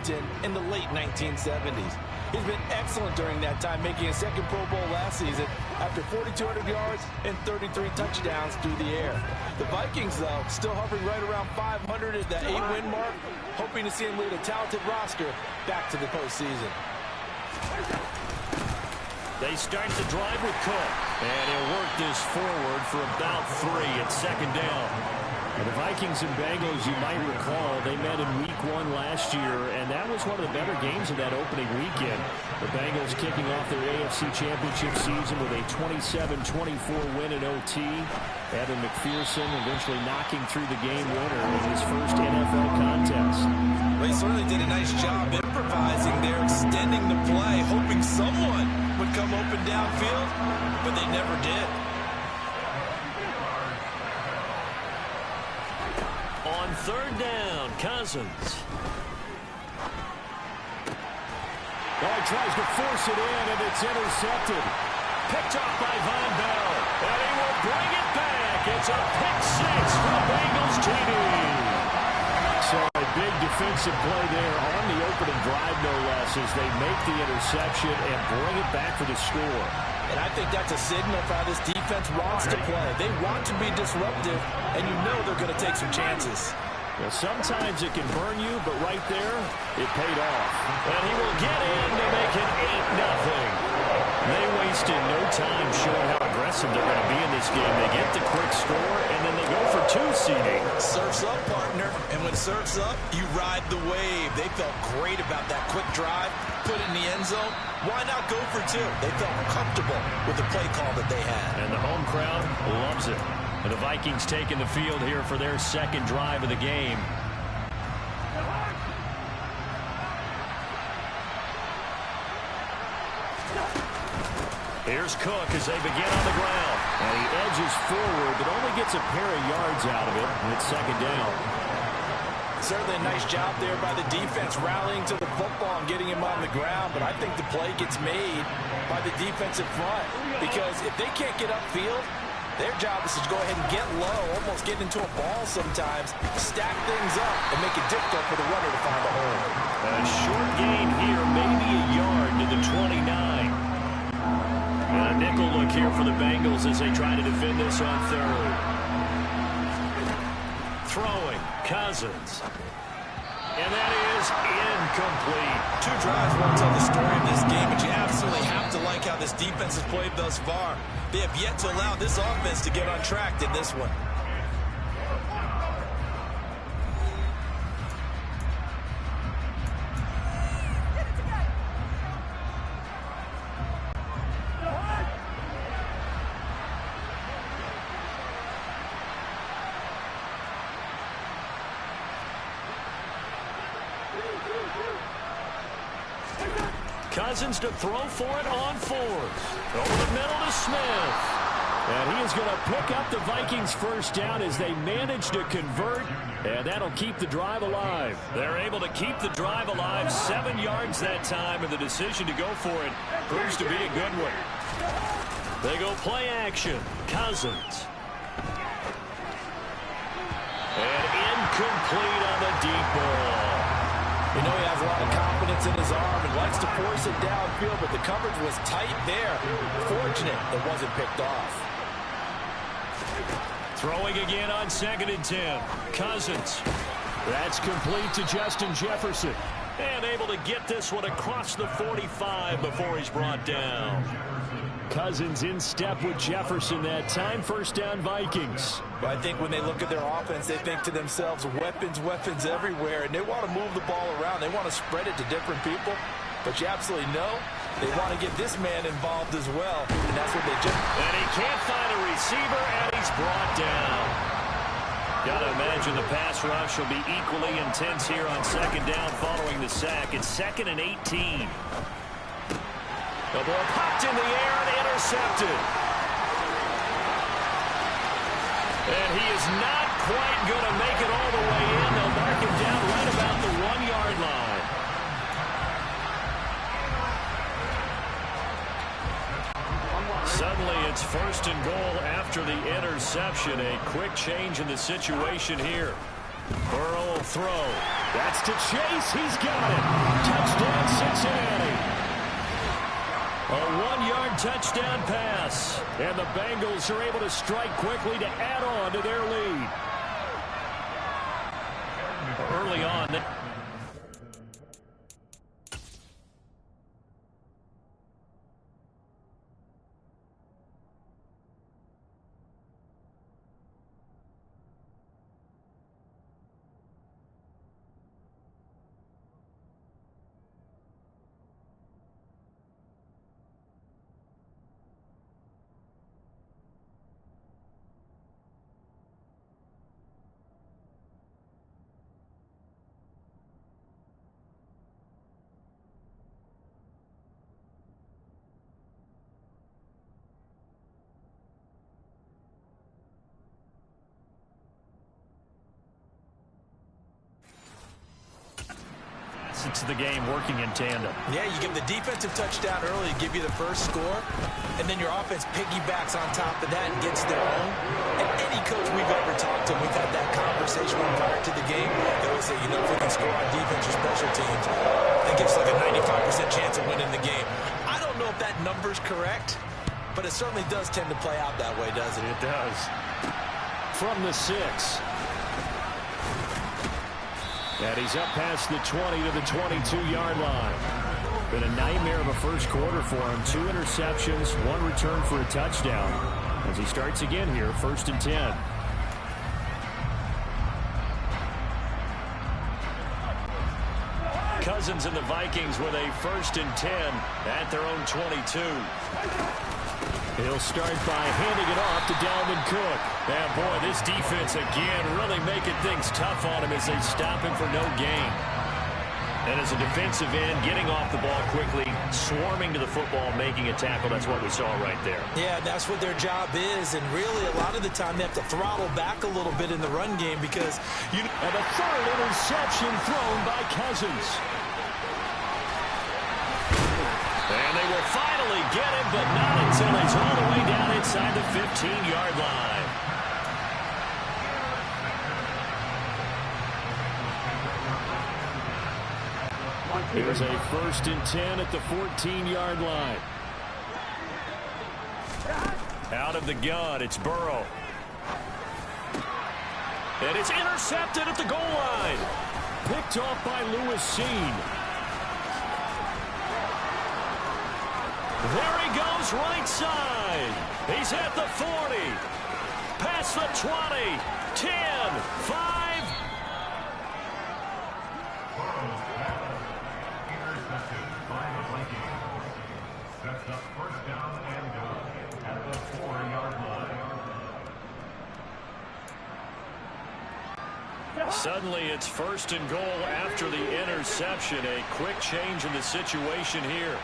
Washington in the late 1970s. He's been excellent during that time, making his second Pro Bowl last season after 4,200 yards and 33 touchdowns through the air. The Vikings, though, still hovering right around 500 at that 8-win mark, hoping to see him lead a talented roster back to the postseason. They start the drive with Cook, and he'll work this forward for about 3 at second down. The Vikings and Bengals, you might recall, they met in Week 1 last year, and that was one of the better games of that opening weekend. The Bengals kicking off their AFC Championship season with a 27-24 win in OT. Evan McPherson eventually knocking through the game winner in his first NFL contest. Well, he certainly did a nice job improvising there, extending the play, hoping someone would come open downfield, but they never did. On third down, Cousins. Oh, he tries to force it in, and it's intercepted. Picked off by Von Bell, and he will bring it back. It's a pick six for Bengals TD. So a big defensive play there on the opening drive, no less, as they make the interception and bring it back for the score. And I think that's a signal for how this defense wants to play. They want to be disruptive, and you know they're going to take some chances. Well, sometimes it can burn you, but right there, it paid off. And he will get in to make it 8-0. They wasted no time showing how aggressive they're going to be in this game. They get the quick score, and then they go for 2 seeding. Surf's up, partner. And when surf's up, you ride the wave. They felt great about that quick drive, put it in the end zone. Why not go for 2? They felt comfortable with the play call that they had. And the home crowd loves it. And the Vikings taking the field here for their second drive of the game. Here's Cook as they begin on the ground. And he edges forward, but only gets a pair of yards out of it. And it's second down. Certainly a nice job there by the defense, rallying to the football and getting him on the ground. But I think the play gets made by the defensive front. Because if they can't get upfield, their job is to go ahead and get low, almost get into a ball sometimes, stack things up, and make it difficult for the runner to find a hole. A short gain here, maybe a yard to the 29. And a nickel look here for the Bengals as they try to defend this on third. Throwing, Cousins. And that is incomplete. 2 drives won't tell the story of this game, but you absolutely have to like how this defense has played thus far. They have yet to allow this offense to get on track in this one. Cousins to throw for it on 4th. Over the middle to Smith. And he is going to pick up the Vikings first down as they manage to convert. And that'll keep the drive alive. They're able to keep the drive alive. 7 yards that time, and the decision to go for it proves to be a good one. They go play action. Cousins. And incomplete on the deep ball. You know he has a lot of confidence in his arm and likes to force it downfield, but the coverage was tight there. Fortunate it wasn't picked off. Throwing again on 2nd and 10. Cousins. That's complete to Justin Jefferson. And able to get this one across the 45 before he's brought down. Cousins in step with Jefferson that time. First down, Vikings. But I think when they look at their offense, they think to themselves, weapons, weapons everywhere, and they want to move the ball around. They want to spread it to different people. But you absolutely know they want to get this man involved as well, and that's what they do. And he can't find a receiver, and he's brought down. Got to imagine the pass rush will be equally intense here on 2nd down following the sack. It's 2nd and 18. The ball popped in the air and intercepted. And he is not quite going to make it all the way in. They'll mark him down right about the 1-yard line. Suddenly it's 1st and goal after the interception. A quick change in the situation here. Burrow will throw. That's to Chase. He's got it. Touchdown, Cincinnati. A 1-yard touchdown pass. And the Bengals are able to strike quickly to add on to their lead. Early on. It's the game working in tandem. Yeah, you give the defensive touchdown early to give you the first score, and then your offense piggybacks on top of that and gets their own. And any coach we've ever talked to, we've had that conversation prior to the game. They always say, you know, if we can score on defense or special teams, that gives like a 95% chance of winning the game. I don't know if that number's correct, but it certainly does tend to play out that way, doesn't it? It does. From the 6. And he's up past the 20 to the 22-yard line. Been a nightmare of a first quarter for him. 2 interceptions, 1 return for a touchdown. As he starts again here, 1st and 10. Cousins and the Vikings with a 1st and 10 at their own 22. He'll start by handing it off to Dalvin Cook. And boy, this defense again really making things tough on him as they stop him for no gain. And as a defensive end, getting off the ball quickly, swarming to the football, making a tackle. That's what we saw right there. Yeah, that's what their job is. And really, a lot of the time, they have to throttle back a little bit in the run game because you. And a 3rd interception thrown by Cousins. And they will finally get him, but not until he's all the way down inside the 15-yard line. Here's a 1st and 10 at the 14-yard line. Out of the gun, it's Burrow. And it's intercepted at the goal line. Picked off by Lewis Cine. There he goes, right side. He's at the 40. Past the 20. 10. 5. That's the 1st down and goal at the 4-yard line. Suddenly it's 1st and goal after the interception. A quick change in the situation here.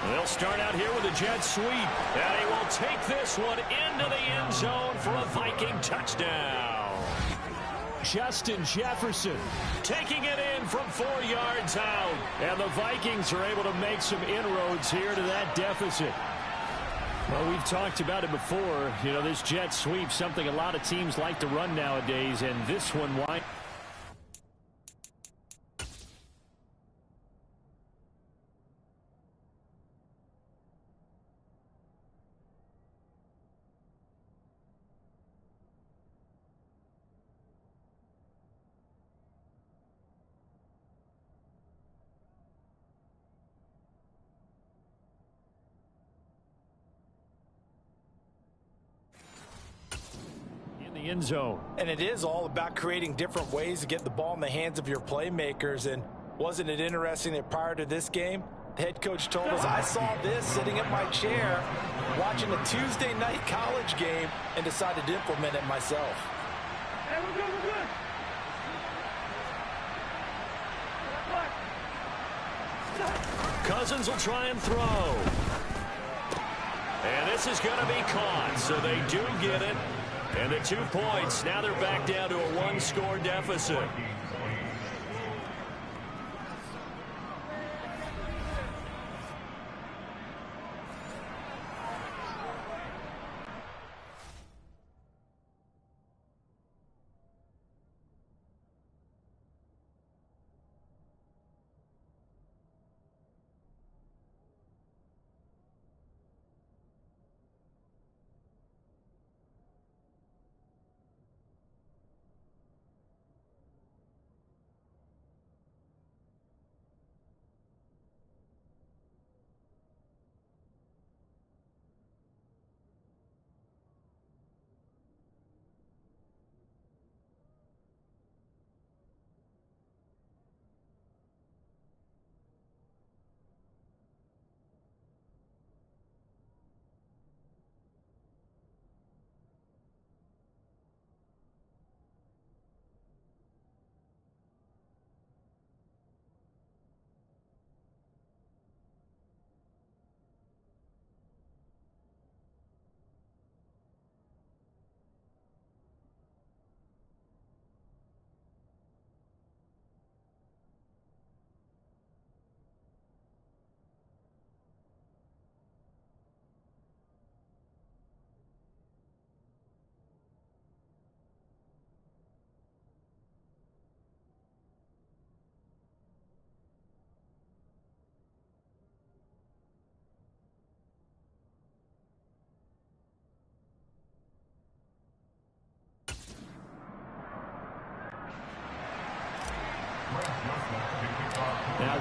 They'll start out here with a jet sweep. And he will take this one into the end zone for a Viking touchdown. Justin Jefferson taking it in from 4 yards out. And the Vikings are able to make some inroads here to that deficit. Well, we've talked about it before. You know, this jet sweep, something a lot of teams like to run nowadays. And this one, why? End zone. And it is all about creating different ways to get the ball in the hands of your playmakers. And wasn't it interesting that prior to this game, the head coach told us, I saw this sitting in my chair watching a Tuesday night college game and decided to implement it myself. Hey, we're good, we're good. Cousins will try and throw. And this is going to be caught, so they do get it. And the 2 points, now they're back down to a 1-score deficit.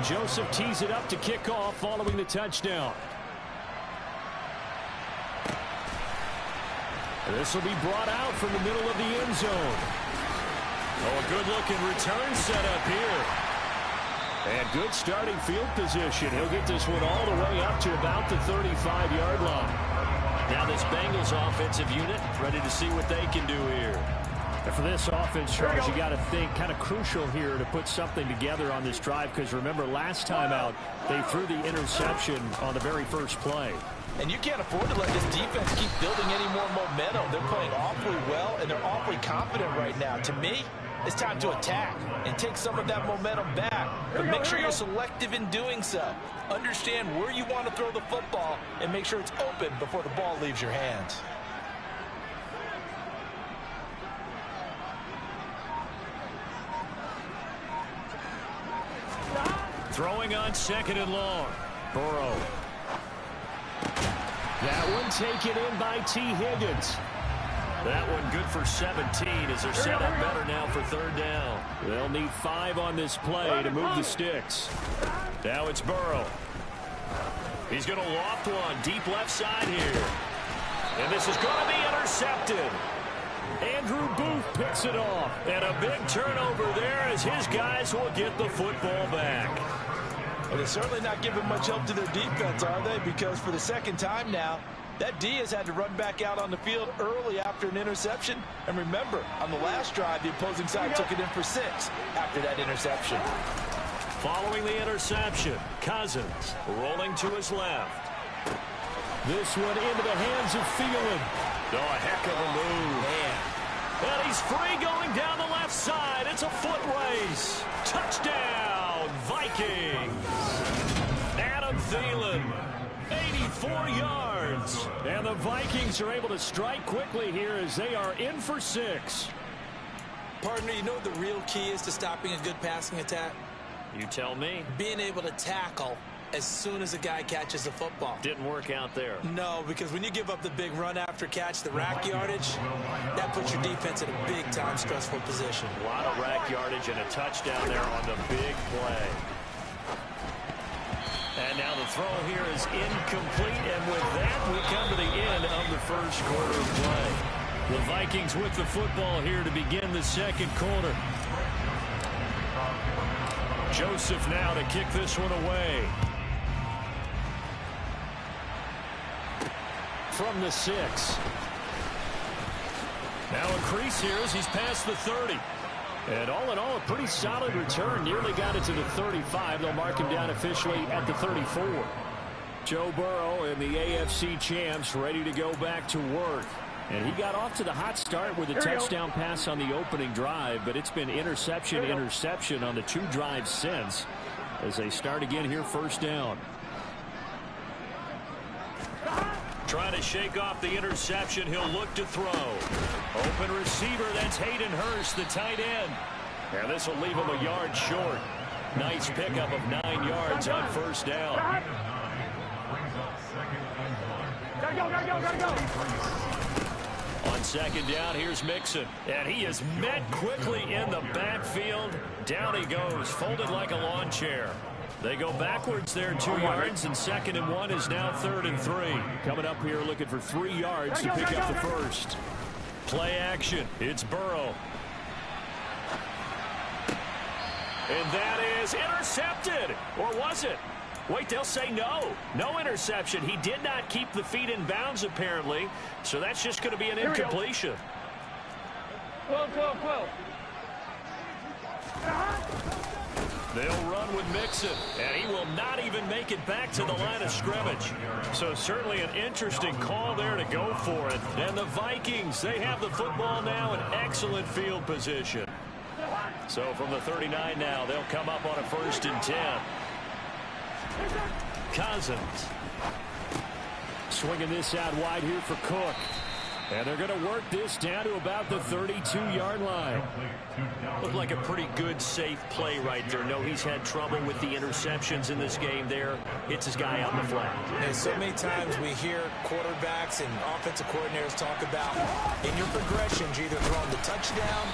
Joseph tees it up to kick off following the touchdown. This will be brought out from the middle of the end zone. Oh, a good-looking return set up here. And good starting field position. He'll get this one all the way up to about the 35-yard line. Now this Bengals offensive unit ready to see what they can do here. And for this offense, Charles, you got to think kind of crucial here to put something together on this drive, because remember last time out they threw the interception on the very first play. And you can't afford to let this defense keep building any more momentum. They're playing awfully well, and they're awfully confident right now. To me, it's time to attack and take some of that momentum back. But make sure you're selective in doing so. Understand where you want to throw the football and make sure it's open before the ball leaves your hands. Throwing on 2nd and long. Burrow. That one taken in by T. Higgins. That one good for 17 as they're set up better now for 3rd down. They'll need 5 on this play to move the sticks. Now it's Burrow. He's going to loft one deep left side here. And this is going to be intercepted. Andrew Booth picks it off. And a big turnover there as his guys will get the football back. Well, they're certainly not giving much help to their defense, are they? Because for the 2nd time now, that D has had to run back out on the field early after an interception. And remember, on the last drive, the opposing side took it in for 6 after that interception. Following the interception, Cousins rolling to his left. This one into the hands of Thielen. Oh, a heck of a move. Man. And he's free going down the left side. It's a foot race. Touchdown, Vikings. Adam Thielen, 84 yards. And the Vikings are able to strike quickly here as they are in for 6. Partner, you know what the real key is to stopping a good passing attack? You tell me. Being able to tackle as soon as a guy catches the football. Didn't work out there. No, because when you give up the big run after catch, the rack yardage, that puts your defense in a big-time stressful position. A lot of rack yardage and a touchdown there on the big play. And now the throw here is incomplete, and with that, we come to the end of the first quarter of play. The Vikings with the football here to begin the 2nd quarter. Joseph now to kick this one away. From the 6. Now a crease here as he's past the 30. And all in all, a pretty solid return. Nearly got it to the 35. They'll mark him down officially at the 34. Joe Burrow and the AFC champs ready to go back to work. And he got off to the hot start with a touchdown pass on the opening drive, but it's been interception on the 2 drives since as they start again here 1st down. Trying to shake off the interception. He'll look to throw. Open receiver. That's Hayden Hurst, the tight end. And this will leave him a yard short. Nice pickup of 9 yards on 1st down. Gotta go. On 2nd down, here's Mixon. And he is met quickly in the backfield. Down he goes, folded like a lawn chair. They go backwards there 2 yards, and 2nd and 1 is now 3rd and 3. Coming up here looking for 3 yards to pick up the first. Play action. It's Burrow. And that is intercepted. Or was it? Wait, they'll say no. No interception. He did not keep the feet in bounds, apparently. So that's just going to be an incompletion. 12. They'll run with Mixon, and he will not even make it back to the line of scrimmage. So certainly an interesting call there to go for it. And the Vikings, they have the football now in excellent field position. So from the 39 now, they'll come up on a 1st and 10. Cousins. Swinging this out wide here for Cook. And they're going to work this down to about the 32-yard line. Looked like a pretty good, safe play right there. No, he's had trouble with the interceptions in this game there. Hits his guy on the flat. And so many times we hear quarterbacks and offensive coordinators talk about in your progressions, you're either throwing the touchdown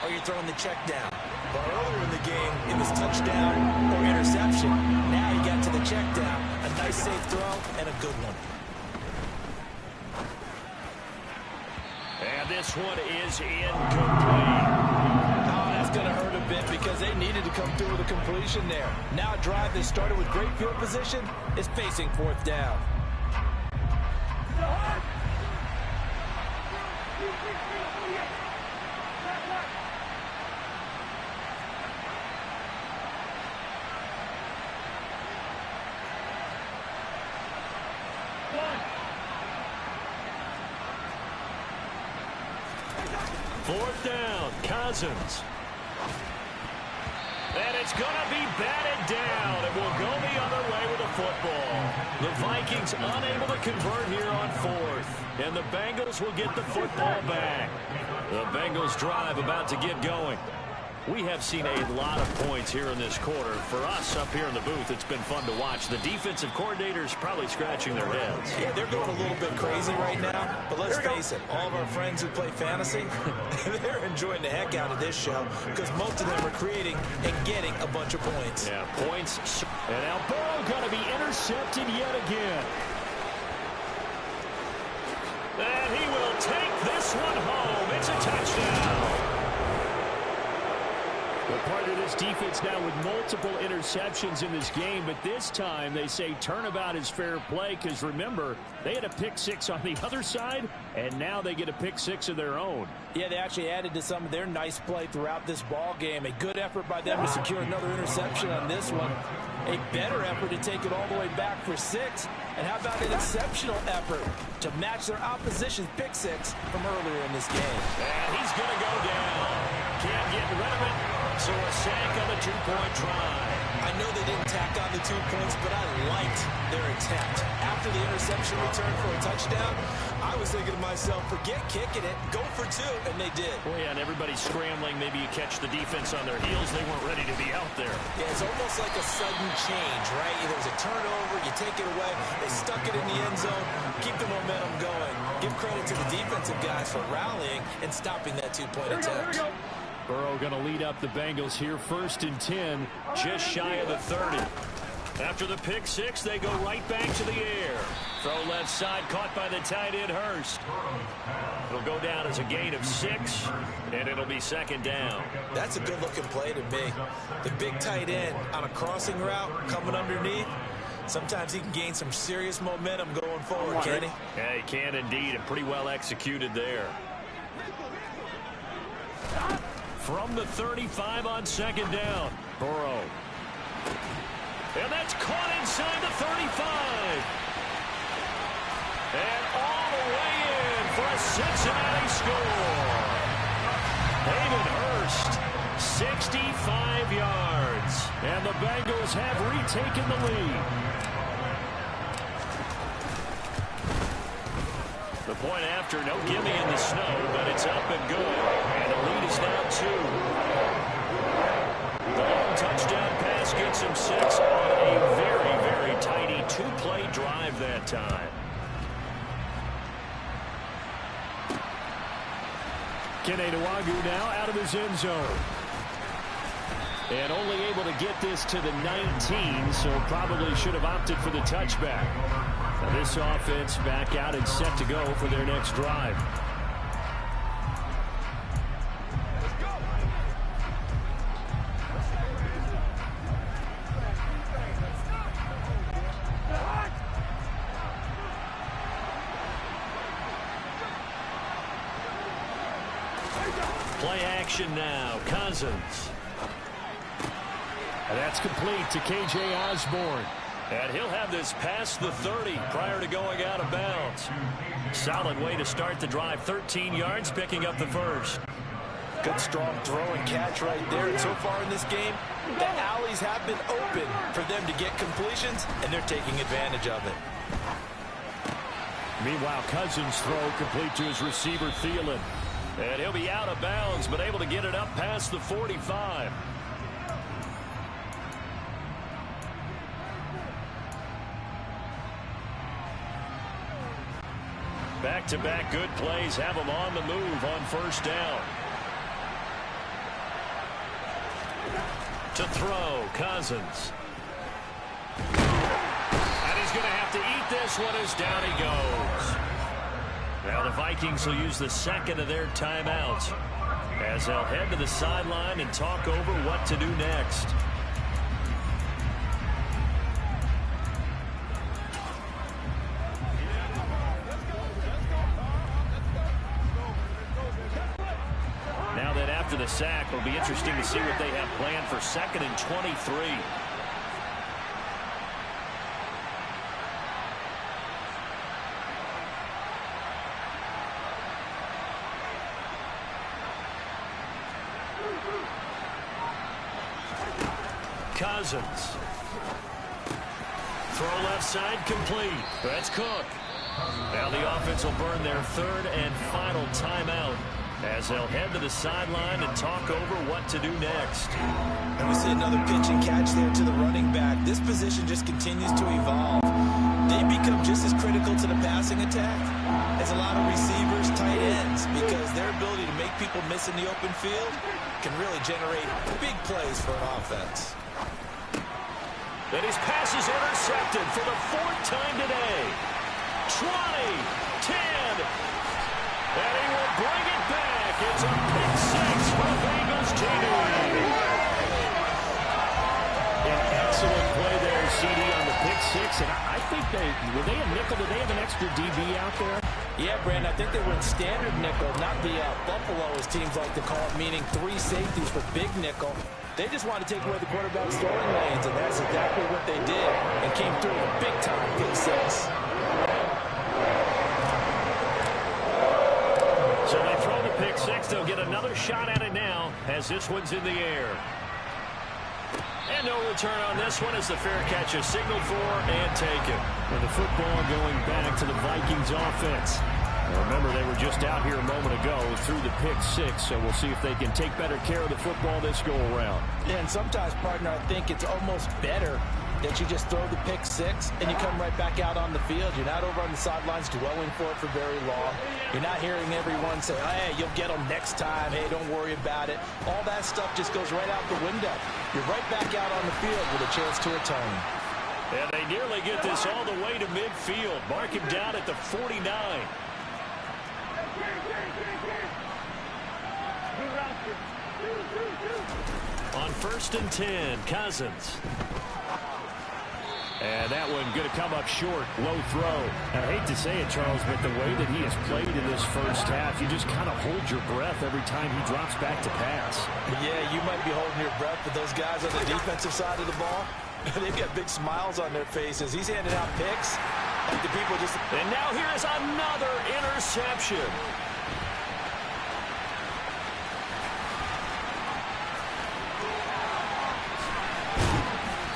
or you're throwing the check down. But earlier in the game, it was touchdown or interception. Now he got to the check down. A nice safe throw and a good one. And this one is incomplete. Oh, that's going to hurt a bit because they needed to come through with a completion there. Now a drive that started with great field position is facing fourth down. Fourth down, Cousins. And it's going to be batted down. It will go the other way with the football. The Vikings unable to convert here on fourth. And the Bengals will get the football back. The Bengals drive about to get going. We have seen a lot of points here in this quarter. For us up here in the booth, it's been fun to watch. The defensive coordinators probably scratching their heads. Yeah, they're going a little bit crazy right now. But let's face it, all of our friends who play fantasy, they're enjoying the heck out of this show because most of them are creating and getting a bunch of points. Yeah, points. And now Burrow going to be intercepted yet again. And he will take this one home. It's a touchdown. We're part of this defense now with multiple interceptions in this game, but this time they say turnabout is fair play because, remember, they had a pick six on the other side, and now they get a pick six of their own. Yeah, they actually added to some of their nice play throughout this ball game. A good effort by them to secure another interception on this one. A better effort to take it all the way back for 6. And how about an exceptional effort to match their opposition's pick six from earlier in this game. And he's going to go down. Can't get rid of it. So a sack on the two-point try. I know they didn't tack on the 2 points, but I liked their attempt. After the interception return for a touchdown, I was thinking to myself, forget kicking it, go for 2, and they did. Well, yeah, and everybody's scrambling. Maybe you catch the defense on their heels. They weren't ready to be out there. Yeah, it's almost like a sudden change, right? There's a turnover, you take it away, they stuck it in the end zone, keep the momentum going. Give credit to the defensive guys for rallying and stopping that 2-point attempt. Burrow going to lead up the Bengals here, 1st and 10, just shy of the 30. After the pick six, they go right back to the air. Throw left side, caught by the tight end, Hurst. It'll go down as a gain of 6, and it'll be 2nd down. That's a good-looking play to me. The big tight end on a crossing route coming underneath. Sometimes he can gain some serious momentum going forward, can he? Yeah, he can indeed, and pretty well executed there. From the 35 on 2nd down, Burrow. And that's caught inside the 35. And all the way in for a Cincinnati score. Hayden Hurst, 65 yards. And the Bengals have retaken the lead. The point after, no gimme in the snow, but it's up and good. And the lead is now 2. The long touchdown pass gets him 6 on a very, very tidy 2-play drive that time. Kene Nwangwu now out of his end zone. And only able to get this to the 19, so probably should have opted for the touchback. Now this offense back out and set to go for their next drive. Play action now. Cousins. And that's complete to K.J. Osborne. And he'll have this past the 30 prior to going out of bounds. Solid way to start the drive. 13 yards, picking up the first. Good strong throw and catch right there. And so far in this game, the alleys have been open for them to get completions, and they're taking advantage of it. Meanwhile, Cousins' throw complete to his receiver, Thielen. And he'll be out of bounds, but able to get it up past the 45. Back-to-back good plays have them on the move on 1st down. To throw, Cousins. And he's going to have to eat this one as down he goes. Now the Vikings will use the second of their timeouts as they'll head to the sideline and talk over what to do next. Now that after the sack, it'll be interesting to see what they have planned for 2nd and 23. Cousins. Throw left side complete. That's Cook. Now the offense will burn their 3rd and final timeout as they'll head to the sideline and talk over what to do next. And we see another pitch and catch there to the running back. This position just continues to evolve. They become just as critical to the passing attack as a lot of receivers, tight ends, because their ability to make people miss in the open field can really generate big plays for an offense. And his pass is intercepted for the 4th time today. 20, 10, and he will bring it back. It's a pick 6 for the Bengals TD. An excellent play there, CD, on the pick 6. And I think were they a nickel? Did they have an extra DB out there? Yeah, Brandon, I think they were in standard nickel, not the Buffalo, as teams like to call it, meaning 3 safeties for big nickel. They just wanted to take away the quarterback's throwing lanes, and that's exactly what they did, and came through with a big-time pick 6. So they throw the pick 6. They'll get another shot at it now as this one's in the air. And no return on this one as the fair catch is signaled for and taken. And the football going back to the Vikings offense. Now remember, they were just out here a moment ago through the pick 6, so we'll see if they can take better care of the football this go-around. Yeah, and sometimes, partner, I think it's almost better that you just throw the pick 6 and you come right back out on the field. You're not over on the sidelines dwelling for it for very long. You're not hearing everyone say, hey, you'll get them next time. Hey, don't worry about it. All that stuff just goes right out the window. You're right back out on the field with a chance to atone. And they nearly get this all the way to midfield. Mark him down at the 49. On 1st and 10, Cousins. And that one going to come up short. Low throw. I hate to say it, Charles, but the way that he has played in this first half, you just kind of hold your breath every time he drops back to pass. Yeah, you might be holding your breath, but those guys on the defensive side of the ball, they've got big smiles on their faces. He's handing out picks like the people just... And now here's another interception.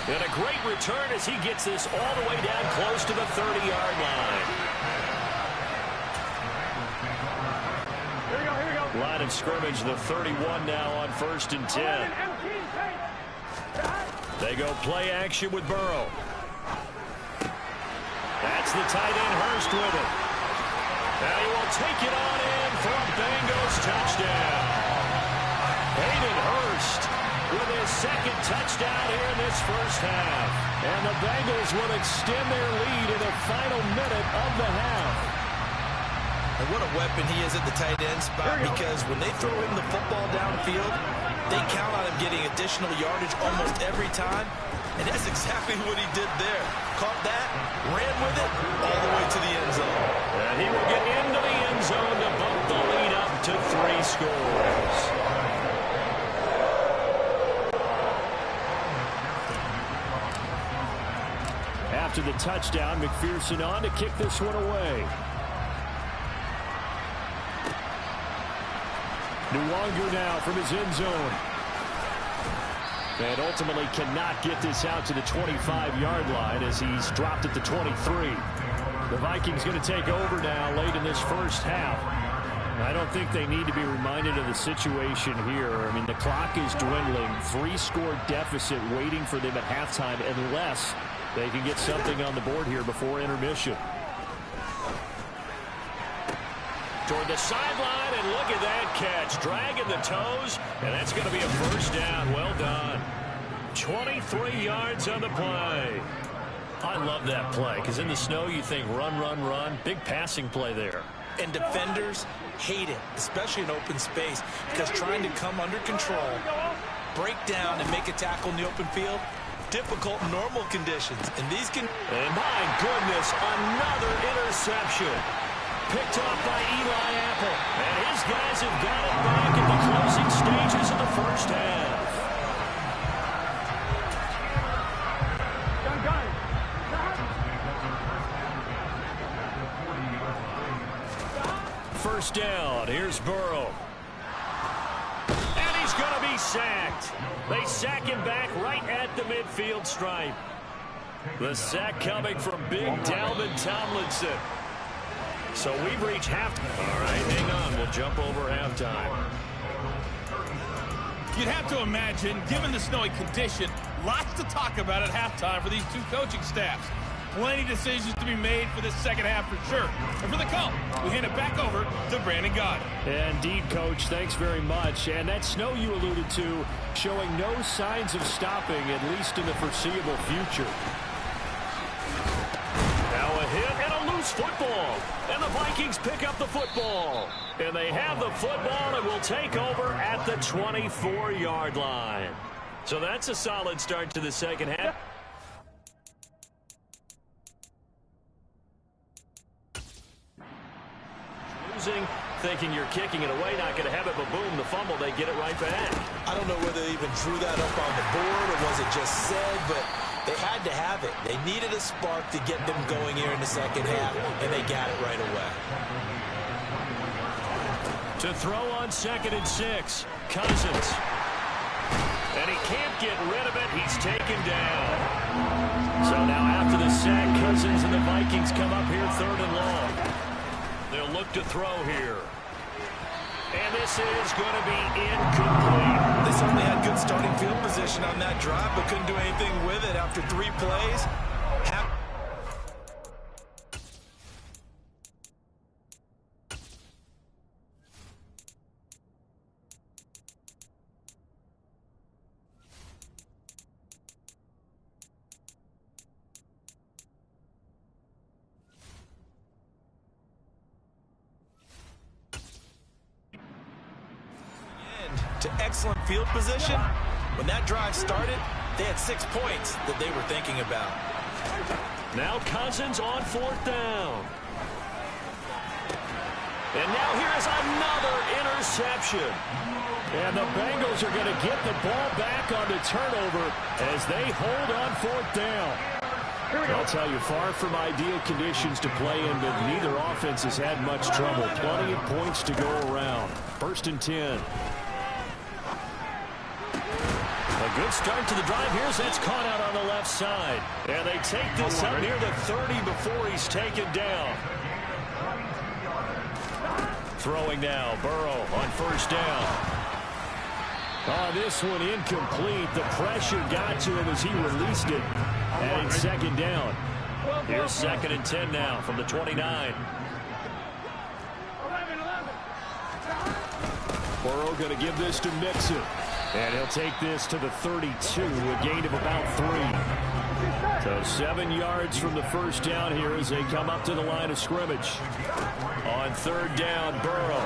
And a great return as he gets this all the way down close to the 30-yard line. Here we go. Line of scrimmage, the 31 now on 1st and 10. They go play action with Burrow. That's the tight end Hurst with it. Now he will take it on in for a Bengals touchdown. Hayden Hurst with his 2nd touchdown here in this first half. And the Bengals will extend their lead in the final minute of the half. And what a weapon he is at the tight end spot, because when they throw him the football downfield, they count on him getting additional yardage almost every time. And that's exactly what he did there. Caught that, ran with it, all the way to the end zone. And he will get into the end zone to bump the lead up to 3 scores. After the touchdown, McPherson on to kick this one away. Nwangu now from his end zone. And ultimately cannot get this out to the 25-yard line as he's dropped at the 23. The Vikings going to take over now late in this first half. I don't think they need to be reminded of the situation here. I mean, the clock is dwindling. 3-score deficit waiting for them at halftime unless they can get something on the board here before intermission. Toward the sideline, and look at that catch. Dragging the toes, and that's going to be a first down. Well done. 23 yards on the play. I love that play because in the snow you think run, run, run. Big passing play there. And defenders hate it, especially in open space, because trying to come under control, break down, and make a tackle in the open field, difficult in normal conditions. And these can... And my goodness, another interception. Picked off by Eli Apple. And his guys have got it back in the closing stages of the first half. First down, here's Burrow. And he's going to be sacked. They sack him back right at the midfield stripe. The sack coming from big Dalvin Tomlinson. So we've reached half. All right, hang on. We'll jump over halftime. You'd have to imagine, given the snowy condition, lots to talk about at halftime for these two coaching staffs. Plenty of decisions to be made for this second half for sure. And for the call, we hand it back over to Brandon Gaudin. Indeed, Coach. Thanks very much. And that snow you alluded to showing no signs of stopping, at least in the foreseeable future. Now a hit and a loose football. And the Vikings pick up the football. And they have the football and will take over at the 24-yard line. So that's a solid start to the second half. Thinking you're kicking it away, not going to have it, but boom, the fumble, they get it right back. I don't know whether they even drew that up on the board or was it just said, but they had to have it. They needed a spark to get them going here in the second half, and they got it right away. To throw on 2nd and 6, Cousins. And he can't get rid of it. He's taken down. So now after the sack, Cousins and the Vikings come up here 3rd and long. They'll look to throw here. And this is going to be incomplete. They certainly had good starting field position on that drive, but couldn't do anything with it after 3 plays. To excellent field position. When that drive started, they had 6 points that they were thinking about. Now Cousins on 4th down. And now here's another interception. And the Bengals are going to get the ball back on the turnover as they hold on 4th down. I'll tell you, far from ideal conditions to play in, but neither offense has had much trouble. Plenty of points to go around. 1st and 10. A good start to the drive. Here's that's caught out on the left side. And they take this up near the 30 before he's taken down. Throwing now, Burrow on 1st down. Oh, this one incomplete. The pressure got to him as he released it. And it's 2nd down. Here's 2nd and 10 now from the 29. Burrow going to give this to Mixon. And he'll take this to the 32, a gain of about 3. So 7 yards from the 1st down here as they come up to the line of scrimmage. On 3rd down, Burrow.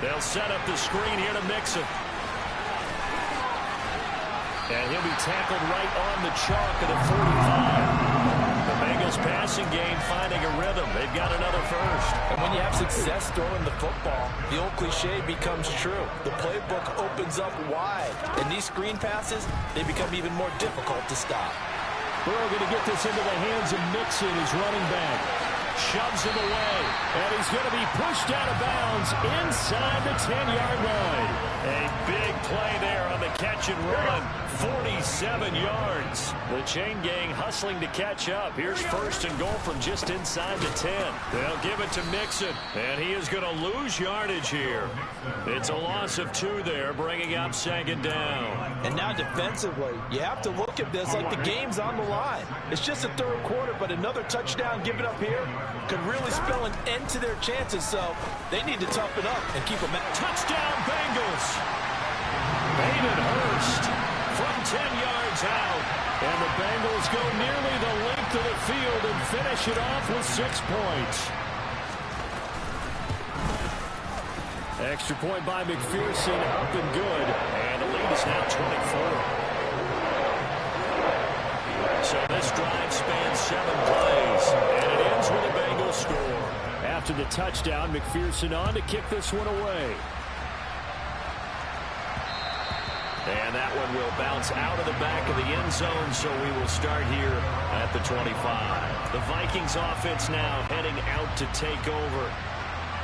They'll set up the screen here to Mixon. And he'll be tackled right on the chalk of the 45. The Bengals passing game finding a rhythm. They've got another first. And when you have success throwing the football, the old cliche becomes true. The playbook opens up wide. And these screen passes, they become even more difficult to stop. Burrow going to get this into the hands of Mixon, his running back. Shoves him away. And he's going to be pushed out of bounds inside the 10-yard line. A big play there on the catch and run. 47 yards. The chain gang hustling to catch up. Here's 1st and goal from just inside the 10. They'll give it to Mixon. And he is going to lose yardage here. It's a loss of 2 there, bringing up 2nd down. And now defensively, you have to look at this like the game's on the line. It's just the 3rd quarter, but another touchdown given up here could really spell an end to their chances. So they need to toughen up and keep them out. Touchdown, Bengals. Hayden Hurst from 10 yards out. And the Bengals go nearly the length of the field and finish it off with 6 points. Extra point by McPherson, up and good. And the lead is now 24. So this drive spans 7 plays, and it ends with a Bengals score. After the touchdown, McPherson on to kick this one away. And that one will bounce out of the back of the end zone, so we will start here at the 25. The Vikings offense now heading out to take over.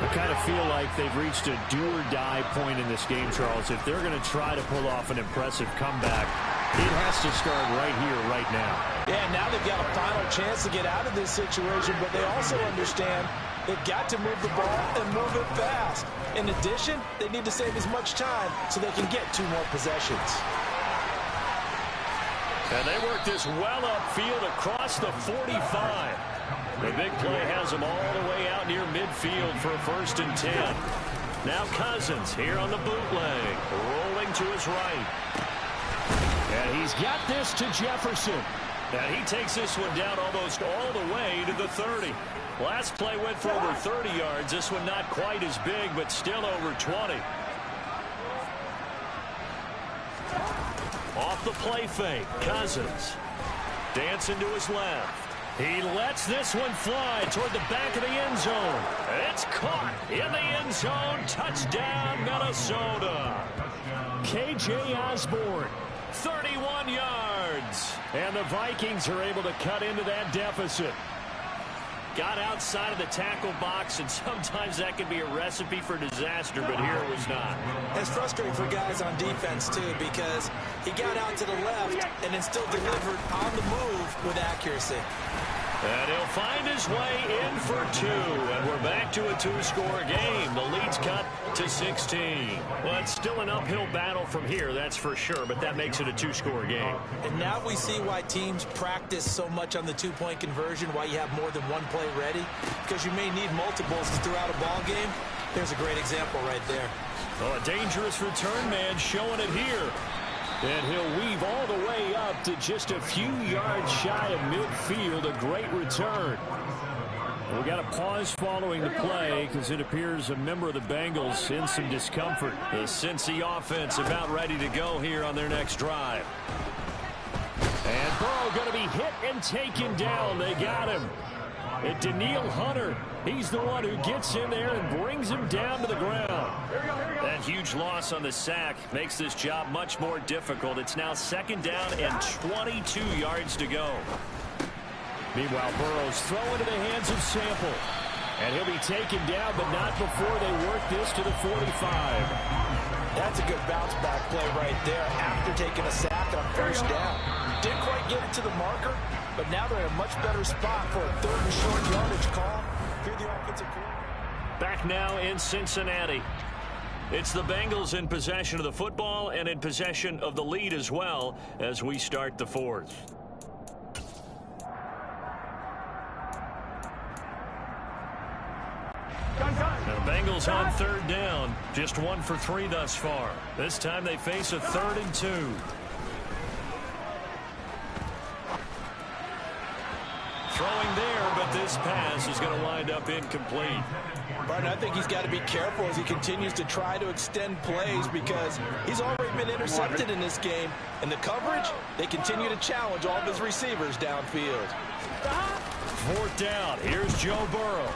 I kind of feel like they've reached a do-or-die point in this game, Charles. If they're going to try to pull off an impressive comeback, it has to start right here, right now. Yeah, now they've got a final chance to get out of this situation, but they also understand they've got to move the ball and move it fast. In addition, they need to save as much time so they can get 2 more possessions. And they work this well upfield across the 45. The big play has them all the way out near midfield for a 1st and 10. Now Cousins here on the bootleg, rolling to his right. And he's got this to Jefferson. And he takes this one down almost all the way to the 30. Last play went for over 30 yards. This one not quite as big, but still over 20. Off the play fake, Cousins. Dancing to his left. He lets this one fly toward the back of the end zone. It's caught in the end zone. Touchdown, Minnesota. KJ Osborne, 31 yards. And the Vikings are able to cut into that deficit. Got outside of the tackle box, and sometimes that can be a recipe for disaster, but here it was not. It's frustrating for guys on defense, too, because he got out to the left and then still delivered on the move with accuracy. And he'll find his way in for 2, and we're back to a 2-score game. The lead's cut to 16. Well, it's still an uphill battle from here, that's for sure, but that makes it a 2-score game. And now we see why teams practice so much on the 2-point conversion, why you have more than one play ready, because you may need multiples throughout a ball game. There's a great example right there. Oh, a dangerous return man showing it here. And he'll weave all the way up to just a few yards shy of midfield. A great return. We got a pause following the play because it appears a member of the Bengals in some discomfort. The Cincy offense about ready to go here on their next drive. And Burrow going to be hit and taken down. They got him. And Danielle Hunter, he's the one who gets in there and brings him down to the ground. That huge loss on the sack makes this job much more difficult. It's now 2nd down and 22 yards to go. Meanwhile, Burrow's throw into the hands of Sample. And he'll be taken down, but not before they work this to the 45. That's a good bounce-back play right there after taking a sack on 1st down. Didn't quite get it to the marker, but now they're in a much better spot for a 3rd and short yardage call. Here the offensive coordinator. Back now in Cincinnati. It's the Bengals in possession of the football and in possession of the lead as well as we start the 4th. Now the Bengals on 3rd down. Just 1 for 3 thus far. This time they face a 3rd and 2. Throwing there, but this pass is going to wind up incomplete. Barton, I think he's got to be careful as he continues to try to extend plays because he's already been intercepted in this game. And the coverage, they continue to challenge all of his receivers downfield. 4th down. Here's Joe Burrow.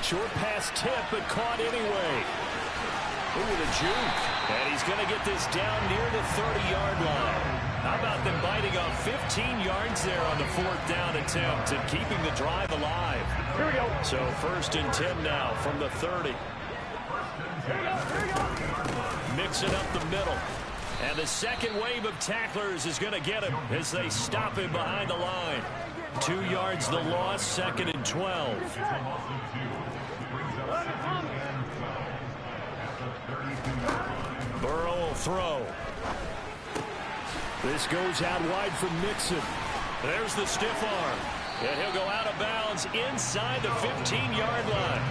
Short pass tip, but caught anyway. Ooh, the juke. And he's going to get this down near the 30-yard line. How about them biting off 15 yards there on the 4th down attempt and keeping the drive alive? Here we go. So 1st and 10 now from the 30. Mixing up the middle. And the second wave of tacklers is going to get him as they stop him behind the line. 2 yards the loss, 2nd and 12. Burrow will throw. This goes out wide from Mixon. There's the stiff arm. And he'll go out of bounds inside the 15-yard line.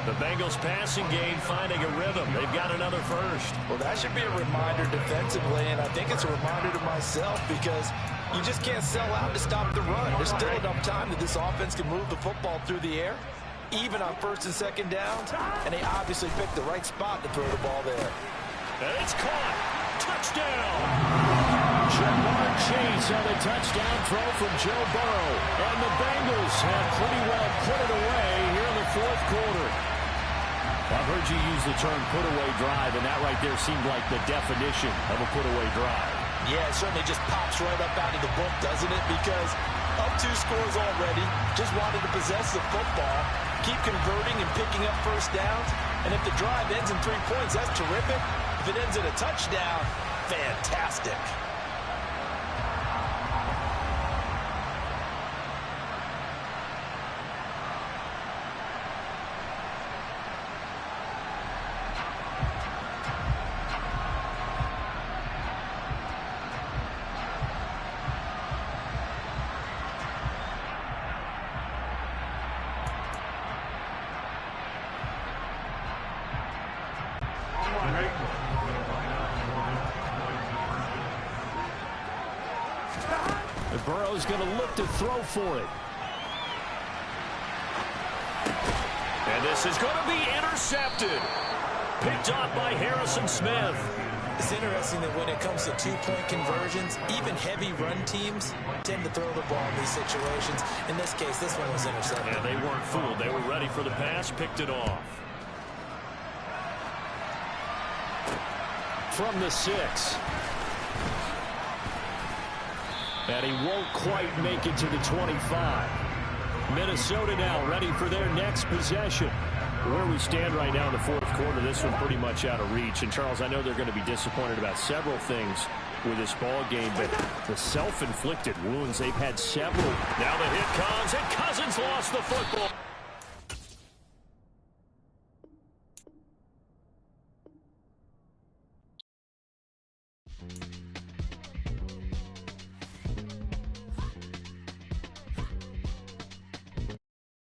The Bengals passing game finding a rhythm. They've got another first. Well, that should be a reminder defensively, and I think it's a reminder to myself because you just can't sell out to stop the run. There's still enough time that this offense can move the football through the air, even on first and second downs, and they obviously picked the right spot to throw the ball there. And it's caught. Touchdown. Jamar Chase on a touchdown throw from Joe Burrow. And the Bengals have pretty well put it away here in the fourth quarter. I've heard you use the term put-away drive, and that right there seemed like the definition of a put-away drive. Yeah, it certainly just pops right up out of the book, doesn't it? Because up 2 scores already, just wanted to possess the football, keep converting and picking up first downs. And if the drive ends in 3 points, that's terrific. If it ends in a touchdown, fantastic. Burrow's going to look to throw for it. And this is going to be intercepted. Picked off by Harrison Smith. It's interesting that when it comes to 2-point conversions, even heavy run teams tend to throw the ball in these situations. In this case, this one was intercepted. And they weren't fooled. They were ready for the pass, picked it off. From the 6. And he won't quite make it to the 25. Minnesota now ready for their next possession. Where we stand right now in the fourth quarter, this one pretty much out of reach. And, Charles, I know they're going to be disappointed about several things with this ball game, but the self-inflicted wounds, they've had several. Now the hit comes, and Cousins lost the football.